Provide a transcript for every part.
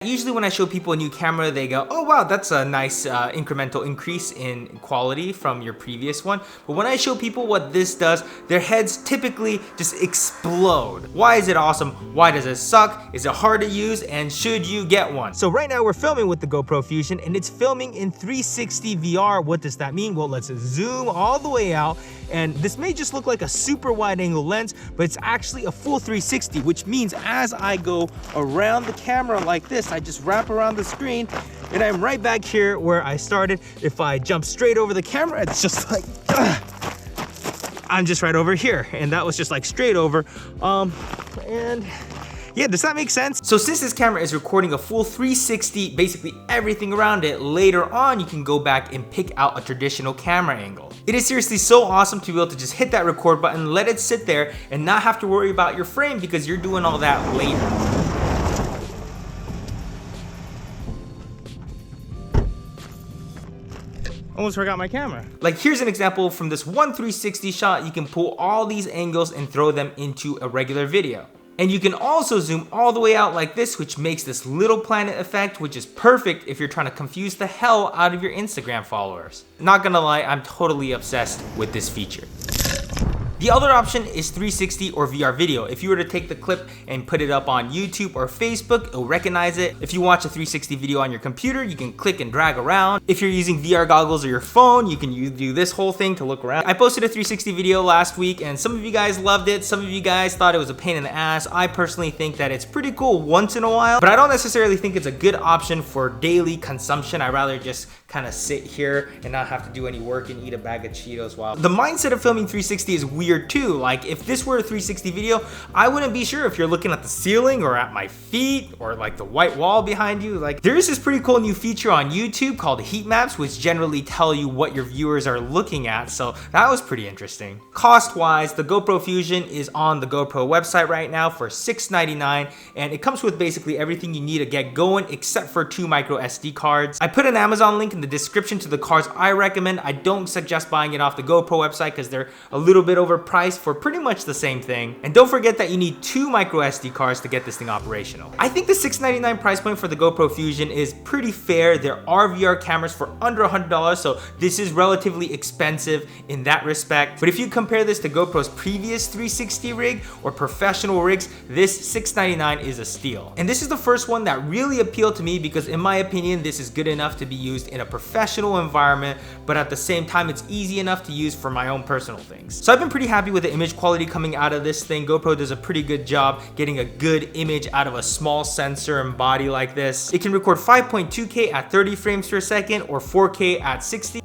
Usually when I show people a new camera, they go, oh wow, that's a nice incremental increase in quality from your previous one. But when I show people what this does, their heads typically just explode. Why is it awesome? Why does it suck? Is it hard to use? And should you get one? So right now we're filming with the GoPro Fusion and it's filming in 360 VR. What does that mean? Well, let's zoom all the way out. And this may just look like a super wide angle lens, but it's actually a full 360, which means as I go around the camera like this, I just wrap around the screen and I'm right back here where I started. If I jump straight over the camera, it's just like, I'm just right over here. And that was just like straight over. And yeah, does that make sense? So since this camera is recording a full 360, basically everything around it, later on you can go back and pick out a traditional camera angle. It is seriously so awesome to be able to just hit that record button, let it sit there, and not have to worry about your frame because you're doing all that later. Almost forgot my camera. Like here's an example from this one 360 shot. You can pull all these angles and throw them into a regular video. And you can also zoom all the way out like this, which makes this little planet effect, which is perfect if you're trying to confuse the hell out of your Instagram followers. Not gonna lie, I'm totally obsessed with this feature. The other option is 360 or VR video. If you were to take the clip and put it up on YouTube or Facebook, it'll recognize it. If you watch a 360 video on your computer, you can click and drag around. If you're using VR goggles or your phone, you can do this whole thing to look around. I posted a 360 video last week and some of you guys loved it. Some of you guys thought it was a pain in the ass. I personally think that it's pretty cool once in a while, but I don't necessarily think it's a good option for daily consumption. I'd rather just kind of sit here and not have to do any work and eat a bag of Cheetos while. The mindset of filming 360 is weird too. Like if this were a 360 video, I wouldn't be sure if you're looking at the ceiling or at my feet or like the white wall behind you. Like there is this pretty cool new feature on YouTube called heat maps, which generally tell you what your viewers are looking at. So that was pretty interesting. Cost wise, the GoPro Fusion is on the GoPro website right now for $6.99, and it comes with basically everything you need to get going except for 2 micro SD cards. I put an Amazon link in the description to the cards I recommend. I don't suggest buying it off the GoPro website because they're a little bit overpriced for pretty much the same thing. And don't forget that you need 2 micro SD cards to get this thing operational. I think the $6.99 price point for the GoPro Fusion is pretty fair. There are VR cameras for under $100, so this is relatively expensive in that respect. But if you compare this to GoPro's previous 360 rig or professional rigs, this $6.99 is a steal. And this is the first one that really appealed to me because in my opinion, this is good enough to be used in a professional environment, but at the same time, it's easy enough to use for my own personal things. So I've been pretty happy with the image quality coming out of this thing. GoPro does a pretty good job getting a good image out of a small sensor and body like this. It can record 5.2K at 30 frames per second or 4K at 60.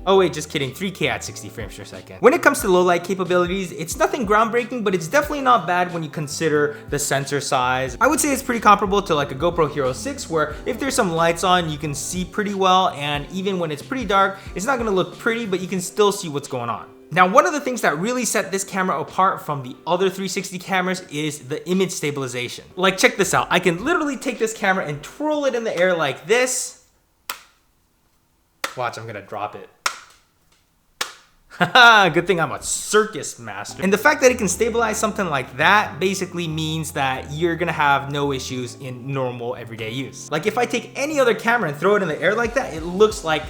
Oh wait, just kidding, 3K at 60 frames per second. When it comes to low light capabilities, it's nothing groundbreaking, but it's definitely not bad when you consider the sensor size. I would say it's pretty comparable to like a GoPro Hero 6, where if there's some lights on, you can see pretty well, and even when it's pretty dark, it's not gonna look pretty, but you can still see what's going on. Now, one of the things that really set this camera apart from the other 360 cameras is the image stabilization. Like, check this out. I can literally take this camera and twirl it in the air like this. Watch, I'm gonna drop it. Haha, good thing I'm a circus master. And the fact that it can stabilize something like that basically means that you're gonna have no issues in normal everyday use. Like if I take any other camera and throw it in the air like that, it looks like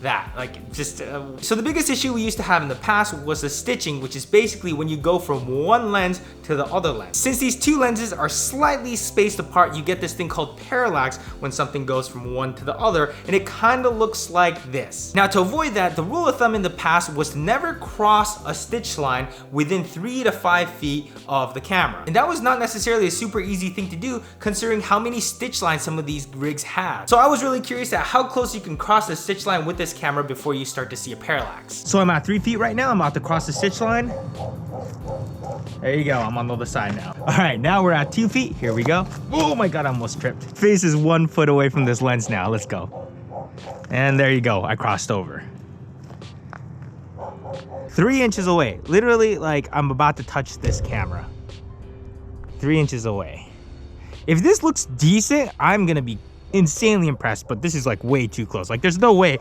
that, like just so the biggest issue we used to have in the past was the stitching, which is basically when you go from one lens to the other lens. Since these two lenses are slightly spaced apart, you get this thing called parallax when something goes from one to the other, and it kind of looks like this. Now to avoid that, the rule of thumb in the past was to never cross a stitch line within 3 to 5 feet of the camera, and that was not necessarily a super easy thing to do considering how many stitch lines some of these rigs had. So I was really curious at how close you can cross the stitch line with this camera before you start to see a parallax. So I'm at 3 feet right now. I'm about to cross the stitch line. There you go. I'm on the other side now. All right, now we're at 2 feet. Here we go. Oh my God, I almost tripped. Face is 1 foot away from this lens now. Let's go. And there you go. I crossed over. 3 inches away. Literally, like I'm about to touch this camera. 3 inches away. If this looks decent, I'm gonna be insanely impressed, but this is like way too close. Like there's no way.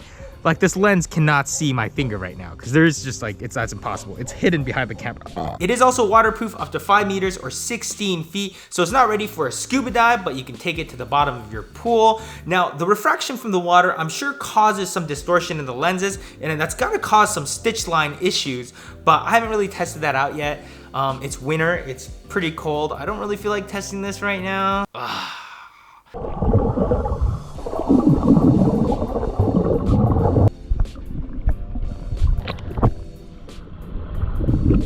Like this lens cannot see my finger right now because there's just like, that's impossible. It's hidden behind the camera. It is also waterproof up to 5 meters or 16 feet. So it's not ready for a scuba dive, but you can take it to the bottom of your pool. Now, the refraction from the water, I'm sure causes some distortion in the lenses, and that's gonna cause some stitch line issues, but I haven't really tested that out yet. It's winter, it's pretty cold. I don't really feel like testing this right now.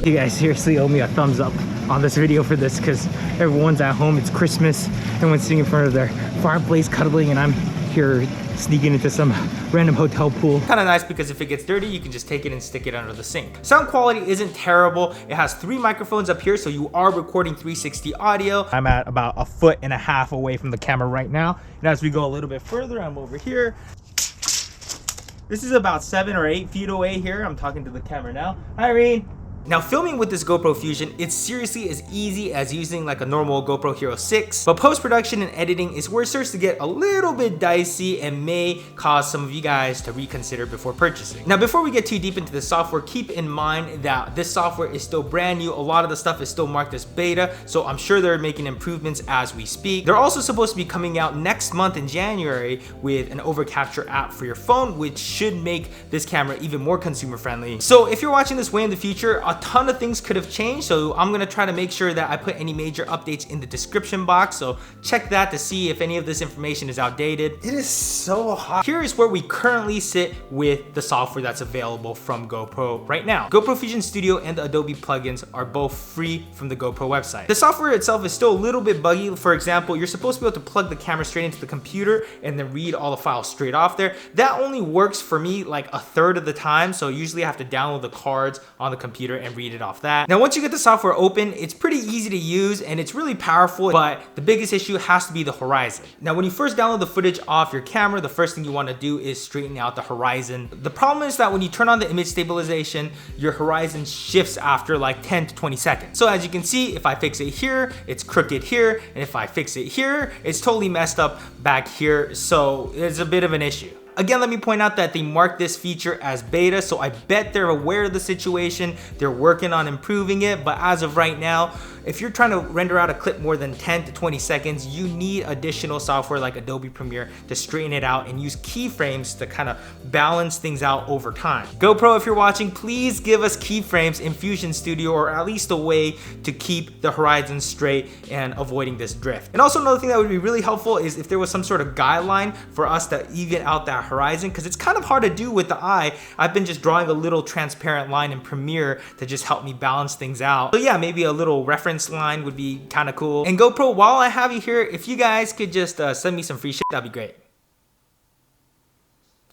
You guys seriously owe me a thumbs up on this video for this because everyone's at home, it's Christmas, everyone's sitting in front of their fireplace cuddling, and I'm here sneaking into some random hotel pool. Kind of nice because if it gets dirty, you can just take it and stick it under the sink. Sound quality isn't terrible. It has 3 microphones up here, so you are recording 360 audio. I'm at about 1.5 feet away from the camera right now. And as we go a little bit further, I'm over here. This is about 7 or 8 feet away here. I'm talking to the camera now. Hi, Irene. Now, filming with this GoPro Fusion, it's seriously as easy as using like a normal GoPro Hero 6, but post-production and editing is where it starts to get a little bit dicey and may cause some of you guys to reconsider before purchasing. Now, before we get too deep into the software, keep in mind that this software is still brand new. A lot of the stuff is still marked as beta, so I'm sure they're making improvements as we speak. They're also supposed to be coming out next month in January with an overcapture app for your phone, which should make this camera even more consumer friendly. So if you're watching this way in the future, a ton of things could have changed, so I'm gonna try to make sure that I put any major updates in the description box, so check that to see if any of this information is outdated. It is so hot. Here is where we currently sit with the software that's available from GoPro right now. GoPro Fusion Studio and the Adobe plugins are both free from the GoPro website. The software itself is still a little bit buggy. For example, you're supposed to be able to plug the camera straight into the computer and then read all the files straight off there. That only works for me like 1/3 of the time, so usually I have to download the cards on the computer and read it off that. Now, once you get the software open, it's pretty easy to use and it's really powerful, but the biggest issue has to be the horizon. Now, when you first download the footage off your camera, the first thing you want to do is straighten out the horizon. The problem is that when you turn on the image stabilization, your horizon shifts after like 10 to 20 seconds. So as you can see, if I fix it here, it's crooked here, and if I fix it here, it's totally messed up back here. So it's a bit of an issue. Again, let me point out that they marked this feature as beta, so I bet they're aware of the situation. They're working on improving it, but as of right now, if you're trying to render out a clip more than 10 to 20 seconds, you need additional software like Adobe Premiere to straighten it out and use keyframes to kind of balance things out over time. GoPro, if you're watching, please give us keyframes in Fusion Studio, or at least a way to keep the horizon straight and avoiding this drift. And also another thing that would be really helpful is if there was some sort of guideline for us to even out that horizon, because it's kind of hard to do with the eye. I've been just drawing a little transparent line in Premiere to just help me balance things out. So yeah, maybe a little reference line would be kind of cool. And GoPro, while I have you here, if you guys could just send me some free shit, that'd be great.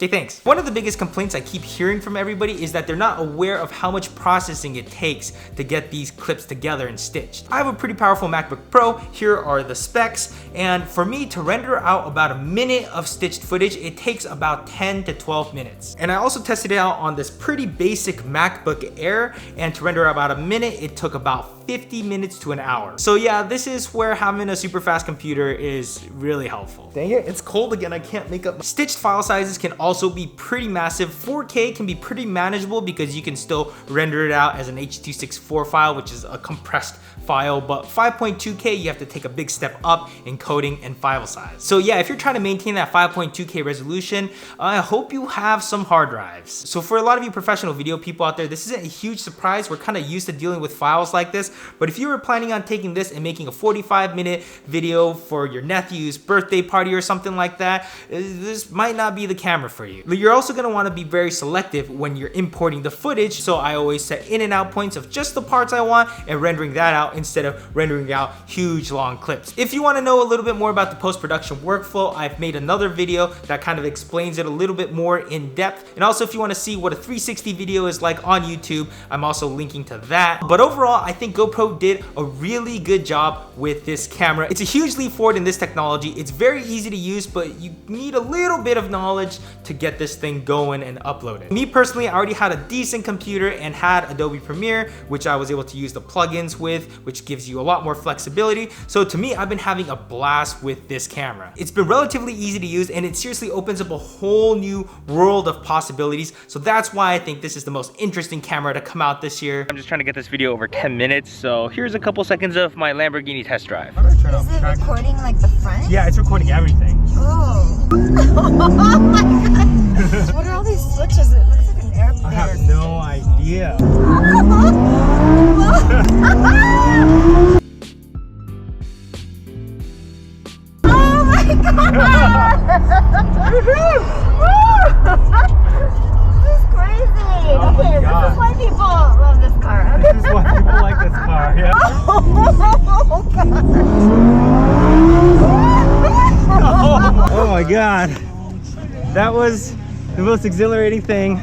Okay, thanks. One of the biggest complaints I keep hearing from everybody is that they're not aware of how much processing it takes to get these clips together and stitched. I have a pretty powerful MacBook Pro. Here are the specs. And for me to render out about a minute of stitched footage, it takes about 10 to 12 minutes. And I also tested it out on this pretty basic MacBook Air. And to render about a minute, it took about 50 minutes to an hour. So yeah, this is where having a super fast computer is really helpful. Dang it, it's cold again. I can't make up. Stitched file sizes can also be pretty massive. 4K can be pretty manageable because you can still render it out as an H.264 file, which is a compressed file, but 5.2K, you have to take a big step up in coding and file size. So yeah, if you're trying to maintain that 5.2K resolution, I hope you have some hard drives. So for a lot of you professional video people out there, this isn't a huge surprise. We're kind of used to dealing with files like this, but if you were planning on taking this and making a 45-minute video for your nephew's birthday party or something like that, this might not be the camera for you. You're also gonna wanna be very selective when you're importing the footage, so I always set in and out points of just the parts I want and rendering that out instead of rendering out huge long clips. If you wanna know a little bit more about the post-production workflow, I've made another video that kind of explains it a little bit more in depth. And also if you wanna see what a 360 video is like on YouTube, I'm also linking to that. But overall, I think GoPro did a really good job with this camera. It's a huge leap forward in this technology. It's very easy to use, but you need a little bit of knowledge to get this thing going and uploaded. Me personally, I already had a decent computer and had Adobe Premiere, which I was able to use the plugins with, which gives you a lot more flexibility. So to me, I've been having a blast with this camera. It's been relatively easy to use, and it seriously opens up a whole new world of possibilities. So that's why I think this is the most interesting camera to come out this year. I'm just trying to get this video over 10 minutes. So here's a couple seconds of my Lamborghini test drive. Is it recording like the front? Yeah, it's recording everything. Oh. Oh my god. What are all these switches? It looks like an airplane. I have no idea. Oh my god! This is crazy. Oh my Okay, God. this is why people love this car. Okay. This is why people like this car, yeah. Oh god. Oh my god. That was the most exhilarating thing